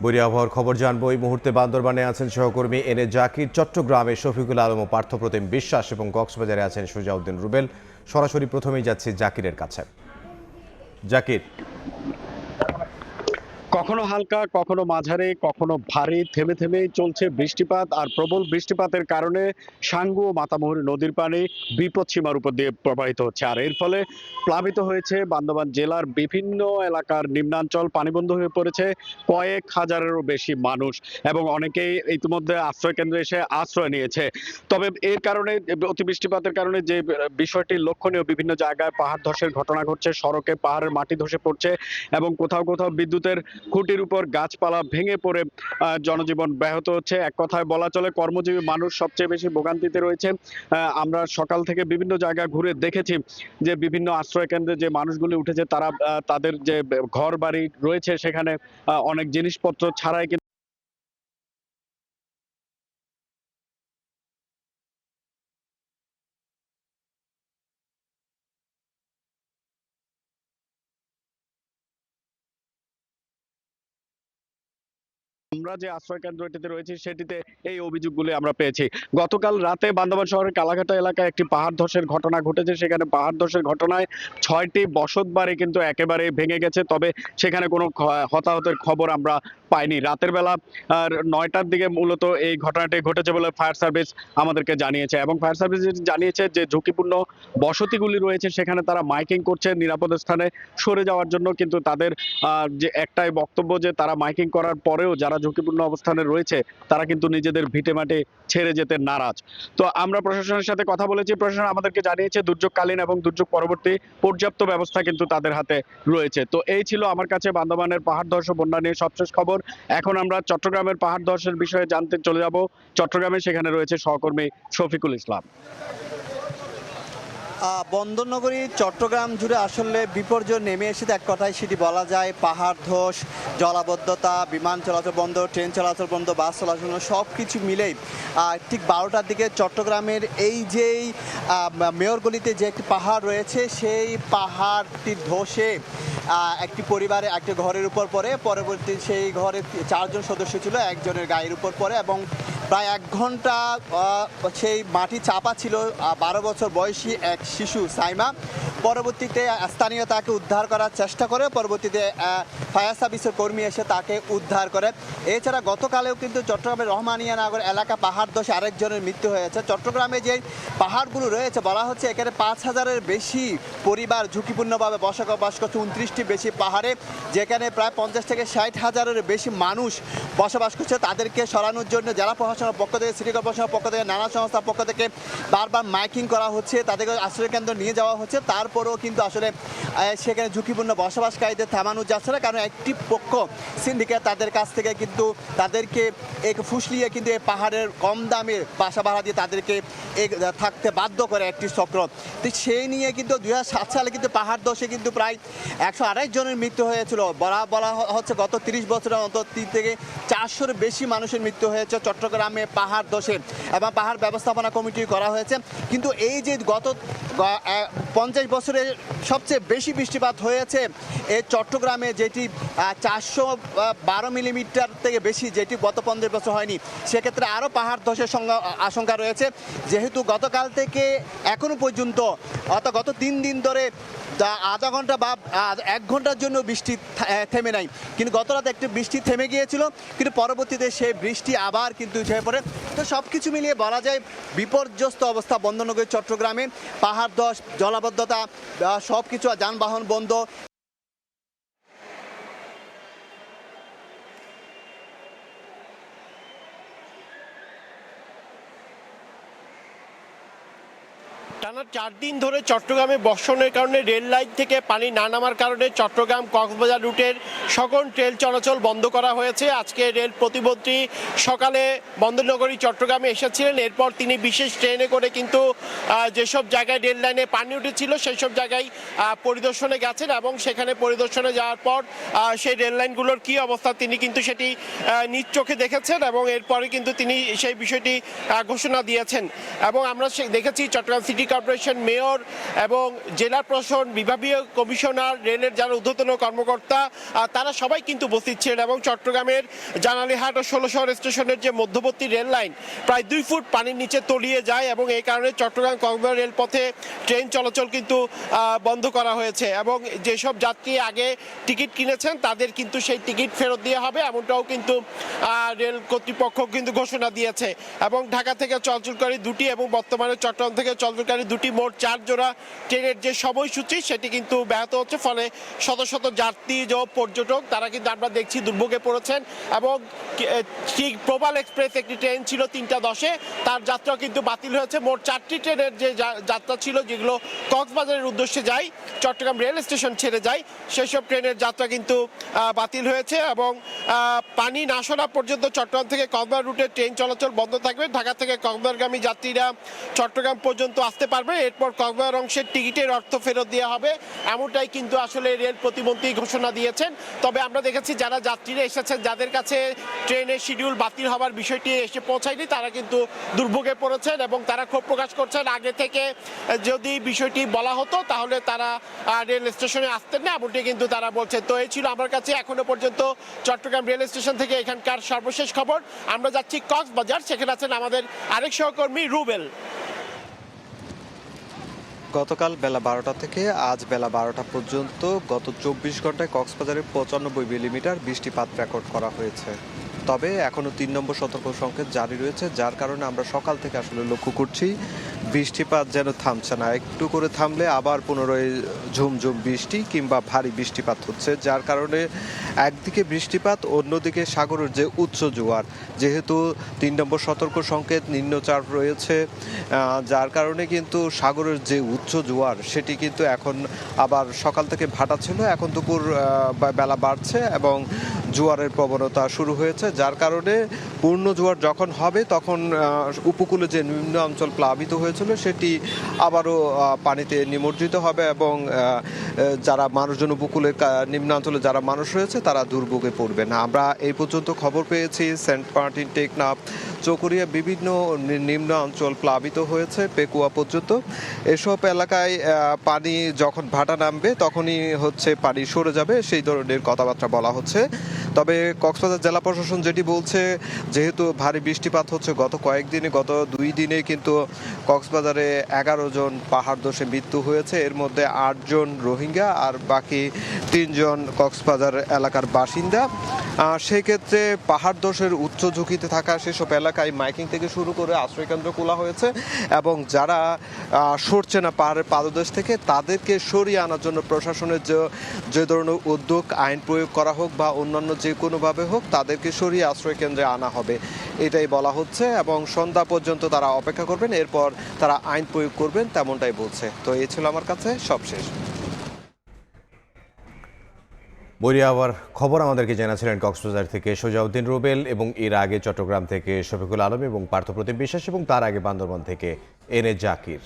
বৈরী আবহাওয়ার খবর জানবো। এই মুহূর্তে বান্দরবানে আছেন সহকর্মী এন এ জাকির, চট্টগ্রামে শফিকুল আলম ও পার্থপ্রতিম বিশ্বাস এবং কক্সবাজারে আছেন সুজাউদ্দিন রুবেল। সরাসরি প্রথমেই যাচ্ছি জাকিরের কাছে। জাকির, কখনো হালকা, কখনো মাঝারি, কখনো ভারী, থেমে থেমেই চলছে বৃষ্টিপাত। আর প্রবল বৃষ্টিপাতের কারণে সাঙ্গু ও মাতামুহুরী নদীর পানি বিপদসীমার উপর দিয়ে প্রবাহিত হচ্ছে। আর এর ফলে প্লাবিত হয়েছে বান্দরবান জেলার বিভিন্ন এলাকার নিম্নাঞ্চল, পানিবন্ধ হয়ে পড়েছে কয়েক হাজারেরও বেশি মানুষ এবং অনেকেই ইতিমধ্যে আশ্রয় কেন্দ্রে এসে আশ্রয় নিয়েছে। তবে এর কারণে, অতি বৃষ্টিপাতের কারণে যে বিষয়টি লক্ষণীয়, বিভিন্ন জায়গায় পাহাড় ধসের ঘটনা ঘটছে, সড়কে পাহাড়ের মাটি ধসে পড়ছে এবং কোথাও কোথাও বিদ্যুতের খুঁটির উপর গাছপালা ভেঙে পড়ে জনজীবন ব্যাহত হচ্ছে। এক কথায় বলা চলে কর্মজীবী মানুষ সবচেয়ে বেশি ভোগান্তিতে রয়েছে। আমরা সকাল থেকে বিভিন্ন জায়গা ঘুরে দেখেছি যে বিভিন্ন আশ্রয় কেন্দ্রে যে মানুষগুলি উঠেছে তারা তাদের যে ঘর বাড়ি রয়েছে সেখানে অনেক জিনিসপত্র ছাড়াই আমরা যে আশ্রয় কেন্দ্রটিতে রয়েছি সেটিতে এই অভিযোগগুলি আমরা পেয়েছি। গতকাল রাতে বান্দরবান শহরের কালাঘাটা এলাকায় একটি পাহাড় ধসের ঘটনা ঘটেছে। সেখানে পাহাড় ধসের ঘটনায় 6টি বসত বাড়ি কিন্তু একেবারে ভেঙে গেছে, তবে সেখানে কোনো হতাহতের খবর আমরা পাইনি। রাতের বেলা 9টার দিকে মূলত এই ঘটনাটি ঘটেছে বলে ফায়ার সার্ভিস আমাদেরকে জানিয়েছে এবং ফায়ার সার্ভিস জানিয়েছে যে ঝুঁকিপূর্ণ বসতিগুলি রয়েছে সেখানে তারা মাইকিং করছে নিরাপদ স্থানে সরে যাওয়ার জন্য, কিন্তু তাদের যে একটাই বক্তব্য যে তারা মাইকিং করার পরেও যারা ঝুঁকিপূর্ণ অবস্থানে রয়েছে তারা কিন্তু নিজেদের ভিটেমাটি ছেড়ে যেতে নারাজ। তো আমরা প্রশাসনের সাথে কথা বলেছি, প্রশাসন আমাদেরকে জানিয়েছে দুর্যোগকালীন এবং দুর্যোগ পরবর্তী পর্যাপ্ত ব্যবস্থা কিন্তু তাদের হাতে রয়েছে। তো এই ছিল আমার কাছে বান্দরবানের পাহাড় ধস ও বন্যা নিয়ে সবশেষ খবর। এখন আমরা চট্টগ্রামের পাহাড় ধসের বিষয়ে জানতে চলে যাব চট্টগ্রামে, সেখানে রয়েছে সহকর্মী শফিকুল ইসলাম। বন্দরনগরী চট্টগ্রাম জুড়ে আসলে বিপর্যয় নেমে এসেছে এক কথায় সেটি বলা যায়। পাহাড় ধস, জলাবদ্ধতা, বিমান চলাচল বন্ধ, ট্রেন চলাচল বন্ধ, বাস চলাচল সব কিছু মিলেই ঠিক 12টার দিকে চট্টগ্রামের এই যেই মেয়রগলিতে যে একটি পাহাড় রয়েছে সেই পাহাড়টি ধসে একটি পরিবারে একটি ঘরের উপর পড়ে। পরবর্তী সেই ঘরে 4 জন সদস্য ছিল, একজনের গায়ের উপর পড়ে এবং প্রায় 1 ঘন্টা সেই মাটি চাপা ছিল 12 বছর বয়সী এক শিশু সাইমা। পরবর্তীতে স্থানীয় তাকে উদ্ধার করার চেষ্টা করে, পরবর্তীতে ফায়ার সার্ভিসের কর্মী এসে তাকে উদ্ধার করে। এছাড়া গতকালেও কিন্তু চট্টগ্রামের রহমানিয়া নগর এলাকা পাহাড় ধসে আরেকজনের মৃত্যু হয়েছে। চট্টগ্রামে যে পাহাড়গুলো রয়েছে বলা হচ্ছে এখানে 5000-এর বেশি পরিবার ঝুঁকিপূর্ণভাবে বসবাস করছে 29টি বেশি পাহাড়ে, যেখানে প্রায় 50 থেকে 60,000-এর বেশি মানুষ বসবাস করছে। তাদেরকে সরানোর জন্য জেলা প্রশাসনের পক্ষ থেকে, সিটি কর্পোরেশনের পক্ষ থেকে, নানা সংস্থার পক্ষ থেকে বারবার মাইকিং করা হচ্ছে, তাদেরকে আশ্রয় কেন্দ্র নিয়ে যাওয়া হচ্ছে। তারপরেও কিন্তু আসলে সেখানে ঝুঁকিপূর্ণ বসবাসকারীদের থামানো যাচ্ছে না, কারণ একটি পক্ষ সিন্ডিকেট তাদের কাছ থেকে কিন্তু তাদেরকে ফুসলিয়ে কিন্তু এই পাহাড়ের কম দামে বাসা ভাড়া দিয়ে তাদেরকে থাকতে বাধ্য করে একটি চক্র। তো সেই নিয়ে কিন্তু 2007 সালে কিন্তু পাহাড় ধসে কিন্তু প্রায় 128 জনের মৃত্যু হয়েছিল। বলা হচ্ছে গত 30 বছরের অন্তত 3 থেকে 400-এর বেশি মানুষের মৃত্যু হয়েছে চট্টগ্রামে পাহাড় ধসে এবং পাহাড় ব্যবস্থাপনা কমিটি করা হয়েছে। কিন্তু এই যে গত 50 বছরে সবচেয়ে বেশি বৃষ্টিপাত হয়েছে এই চট্টগ্রামে, যেটি 412 মিলিমিটার থেকে বেশি, যেটি গত 50 বছর হয়নি, সেক্ষেত্রে আরও পাহাড় ধসের আশঙ্কা রয়েছে। যেহেতু গতকাল থেকে এখনো পর্যন্ত অর্থাৎ গত 3 দিন ধরে আধা ঘন্টা বা 1 ঘন্টার জন্য বৃষ্টি থেমে নাই, কিন্তু গত রাতে একটু বৃষ্টি থেমে গিয়েছিল, কিন্তু পরবর্তীতে সেই বৃষ্টি আবার কিন্তু ঝরে পড়ে। তো সব কিছু মিলিয়ে বলা যায় বিপর্যস্ত অবস্থা বন্দরনগরী চট্টগ্রামে। পাহাড় ধস, জলাবদ্ধতা, সব কিছু, যানবাহন বন্ধ। টানা 4 দিন ধরে চট্টগ্রামে বর্ষণের কারণে রেল লাইন থেকে পানি না নামার কারণে চট্টগ্রাম কক্সবাজার রুটের সকল ট্রেন চলাচল বন্ধ করা হয়েছে। আজকে রেল প্রতিমন্ত্রী সকালে বন্দরনগরী চট্টগ্রামে এসেছিলেন, এরপর তিনি বিশেষ ট্রেনে করে কিন্তু যেসব জায়গায় রেল লাইনে পানি উঠেছিল সেই সব জায়গায় পরিদর্শনে গেছেন এবং সেখানে পরিদর্শনে যাওয়ার পর সেই রেল লাইনগুলোর কী অবস্থা তিনি কিন্তু সেটি নিজ চোখে দেখেছেন এবং এরপরে কিন্তু তিনি সেই বিষয়টি ঘোষণা দিয়েছেন। এবং আমরা দেখেছি চট্টগ্রাম সিটি কর্পোরেশন মেয়র এবং জেলা প্রশাসন, বিভাগীয় কমিশনার, রেলের যারা ঊর্ধ্বতন কর্মকর্তা, তারা সবাই কিন্তু উপস্থিত ছিলেন। এবং চট্টগ্রামের জানালিহাট ও ষোলশহর স্টেশনের যে মধ্যবর্তী রেল লাইন প্রায় 2 ফুট পানির নিচে তলিয়ে যায়, এবং এই কারণে চট্টগ্রাম কক্সবাজার রেলপথে ট্রেন চলাচল কিন্তু বন্ধ করা হয়েছে। এবং যেসব যাত্রী আগে টিকিট কিনেছেন তাদের কিন্তু সেই টিকিট ফেরত দেওয়া হবে, এমনটাও কিন্তু রেল কর্তৃপক্ষ কিন্তু ঘোষণা দিয়েছে। এবং ঢাকা থেকে চলাচলকারী 2টি এবং বর্তমানে চট্টগ্রাম থেকে চলাচলকারী 2টি মোট 4 জোড়া ট্রেনের যে সময়সূচি সেটি কিন্তু ব্যাহত হচ্ছে, ফলে শত শত যাত্রী ও পর্যটক তারা কিন্তু আমরা দেখছি দুর্ভোগে পড়েছেন। এবং ঠিক প্রবাল এক্সপ্রেস একটি ট্রেন ছিল 3টা 10-এ, তার যাত্রা কিন্তু বাতিল হয়েছে। মোট 4টি ট্রেনের যে যাত্রা ছিল যেগুলো কক্সবাজারের উদ্দেশ্যে যায়, চট্টগ্রাম রেল স্টেশন ছেড়ে যায়, সেসব ট্রেনের যাত্রা কিন্তু বাতিল হয়েছে। এবং পানি না সরা পর্যন্ত চট্টগ্রাম থেকে কক্সবাজার রুটে ট্রেন চলাচল বন্ধ থাকবে। ঢাকা থেকে কক্সবাজারগামী যাত্রীরা চট্টগ্রাম পর্যন্ত আসতে পারবে, এরপর কক্সবাজার অংশের টিকিটের অর্থ ফেরত দেওয়া হবে, এমনটাই কিন্তু আসলে রেল প্রতিমন্ত্রী ঘোষণা দিয়েছেন। তবে আমরা দেখেছি যারা যাত্রীরা এসেছেন, যাদের কাছে ট্রেনের শিডিউল বাতিল হওয়ার বিষয়টি এসে পৌঁছায়নি, তারা কিন্তু দুর্ভোগে পড়েছেন এবং তারা ক্ষোভ প্রকাশ করছেন। আগে থেকে যদি বিষয়টি বলা হতো তাহলে তারা রেল স্টেশনে আসতেন না, এমনটি কিন্তু তারা বলছেন। তো এই ছিল আমার কাছে এখনো পর্যন্ত চট্টগ্রাম রেল স্টেশন থেকে এখানকার সর্বশেষ খবর। আমরা যাচ্ছি কক্সবাজার, সেখানে আছেন আমাদের আরেক সহকর্মী রুবেল। গতকাল বেলা 12টা থেকে আজ বেলা 12টা পর্যন্ত গত 24 ঘন্টায় কক্সবাজারে 95 মিলিমিটার বৃষ্টিপাত রেকর্ড করা হয়েছে। তবে এখনও 3 নম্বর সতর্ক সংকেত জারি রয়েছে, যার কারণে আমরা সকাল থেকে আসলে লক্ষ্য করছি বৃষ্টিপাত যেন থামছে না। একটু করে থামলে আবার পুনরায় ঝুমঝুম বৃষ্টি কিংবা ভারী বৃষ্টিপাত হচ্ছে, যার কারণে একদিকে বৃষ্টিপাত, অন্যদিকে সাগরের যে উচ্চ জোয়ার, যেহেতু 3 নম্বর সতর্ক সংকেত নিম্নচাপ রয়েছে, যার কারণে কিন্তু সাগরের যে উচ্চ জোয়ার সেটি কিন্তু এখন আবার সকাল থেকে ভাটা ছিল, এখন দুপুর বেলা বাড়ছে এবং জোয়ারের প্রবণতা শুরু হয়েছে, যার কারণে পূর্ণ জোয়ার যখন হবে তখন উপকূলে যে নিম্ন অঞ্চল প্লাবিত হয়েছিল সেটি আবারও পানিতে নিমজ্জিত হবে এবং যারা মানুষজন উপকূলে নিম্নাঞ্চলে যারা মানুষ রয়েছে তারা দুর্ভোগে পড়বে না। আমরা এই পর্যন্ত খবর পেয়েছি সেন্ট মার্টিন, টেকনাফ, চকরিয়া বিভিন্ন নিম্ন অঞ্চল প্লাবিত হয়েছে, পেকুয়া পর্যন্ত। এসব এলাকায় পানি যখন ভাটা নামবে তখনই হচ্ছে পানি সরে যাবে, সেই ধরনের কথাবার্তা বলা হচ্ছে। তবে কক্সবাজার জেলা প্রশাসন যেটি বলছে, যেহেতু ভারী বৃষ্টিপাত হচ্ছে গত কয়েকদিনে, গত 2 দিনে কিন্তু কক্সবাজারে 11 জন পাহাড় ধসে মৃত্যু হয়েছে, এর মধ্যে 8 জন রোহিঙ্গা আর বাকি 3 জন কক্সবাজার এলাকার বাসিন্দা। সেক্ষেত্রে পাহাড় ধসের উচ্চ ঝুঁকিতে থাকা সেসব এলাকায় মাইকিং থেকে শুরু করে আশ্রয়কেন্দ্র খোলা হয়েছে এবং যারা সরছে না পাহাড়ের পাদদেশ থেকে তাদেরকে সরিয়ে আনার জন্য প্রশাসনের যে ধরনের উদ্যোগ, আইন প্রয়োগ করা হোক বা অন্যান্য যে কোনোভাবে হোক, তাদেরকে সরিয়ে আশ্রয়কেন্দ্রে আনা হবে, এটাই বলা হচ্ছে। এবং সন্ধ্যা পর্যন্ত তারা অপেক্ষা করবেন, এরপর তারা আইন প্রয়োগ করবেন, তেমনটাই বলছে। তো এই ছিল আমার কাছে সবশেষ। বলিয়া আবার খবর আমাদেরকে জানাছিলেন কক্সবাজার থেকে সুজাউদ্দিন রুবেল, এবং এর আগে চট্টগ্রাম থেকে শফিকুল আলম এবং পার্থপ্রতিম বিশ্বাস, এবং তার আগে বান্দরবান থেকে এনএ জাকির।